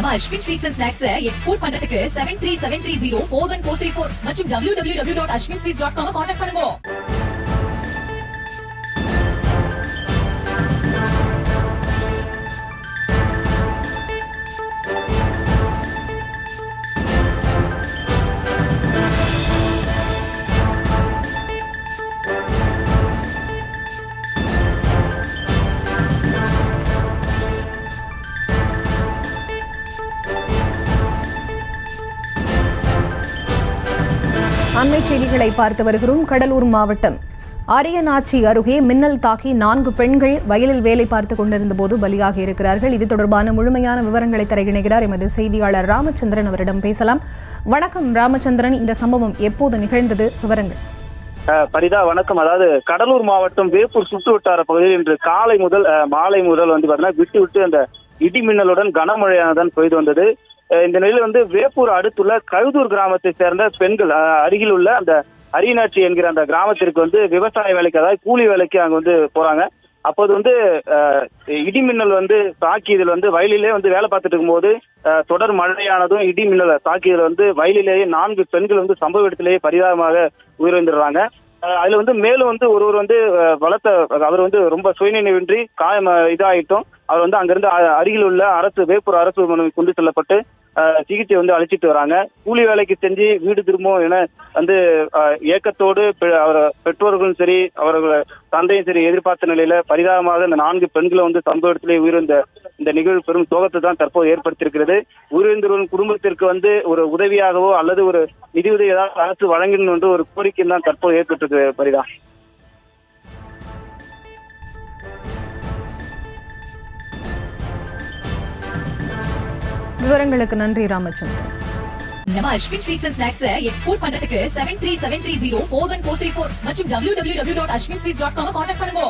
நம்ம Ashwin sweets and snacks export பண்றதுக்கு 7373041434 மற்றும் www.ashwinsweets.com கான்டாக்ட் பண்ணுங்க. அண்மை செய்திகளை பார்த்து வருகிறோம். கடலூர் மாவட்டம் அரியநாச்சி அருகே மின்னல் தாக்கி 4 பெண்கள் வயலில் வேலை பார்த்துக் கொண்டிருந்த போது பலியாகி இருக்கிறார்கள். இது தொடர்பான முழுமையான விவரங்களை தர இணைகிறார் எமது செய்தியாளர் ராமச்சந்திரன். அவரிடம் பேசலாம். வணக்கம் ராமச்சந்திரன், இந்த சம்பவம் எப்போது நிகழ்ந்தது? விவரங்கள். பரிதா வணக்கம். அதாவது கடலூர் மாவட்டம் வேப்பூர் சுற்று வட்டார பகுதியில் இன்று காலை முதல் மாலை முதல் பாத்தீங்கன்னா விட்டு அந்த இடி மின்னலுடன் கனமழையானதான் பெய்து வந்தது. இந்த நிலையில் வேப்பூர் அடுத்துள்ள கழுதூர் கிராமத்தை சேர்ந்த பெண்கள் அருகில் உள்ள அந்த அரியநாச்சி என்கிற அந்த கிராமத்திற்கு விவசாய வேலைக்கு, அதாவது கூலி வேலைக்கு அங்க போறாங்க. அப்போது இடி மின்னல் தாக்கியதில் வயலிலே வேலை பார்த்துட்டு இருக்கும்போது தொடர் மழையானதும் இடி மின்னல் தாக்கியதில் வயலிலேயே 4 பெண்கள் சம்பவ இடத்திலேயே பரிதாபமாக உயிரிழந்துடுறாங்க. அதுல மேலும் ஒருவர் பலத்த அவர் ரொம்ப சுயநினைவின்றி காயம் இதாயிட்டும் அவர் அங்கிருந்து அருகில் உள்ள வேப்பூர் அரசு கொண்டு செல்லப்பட்டு சிகிச்சை அளிச்சிட்டு வராங்க. கூலி வேலைக்கு செஞ்சு வீடு திரும்பவும் என ஏக்கத்தோடு அவர் பெற்றோர்களும் சரி அவர்கள் தந்தையும் சரி எதிர்பார்த்த நிலையில பரிதாபமாக இந்த 4 பெண்களும் சம்பவ இடத்திலே உயிரிழந்த இந்த நிகழ்வு பெரும் சோகத்தை தான் தற்போது ஏற்படுத்தியிருக்கிறது. உயிரிழந்தவர்களின் குடும்பத்திற்கு ஒரு உதவியாகவோ அல்லது ஒரு நிதியுதவி ஏதாவது அரசு வழங்கணும் என்று ஒரு கோரிக்கை தான் தற்போது ஏற்பட்டிருக்கு. பரிதா, விவரங்களுக்கு நன்றி ராமச்சந்திரன். நம்ம Ashwin sweets and snacks export பண்றதுக்கு 7373041434 மற்றும் www.ashwinsweets.com கான்டாக்ட் பண்ணுங்க.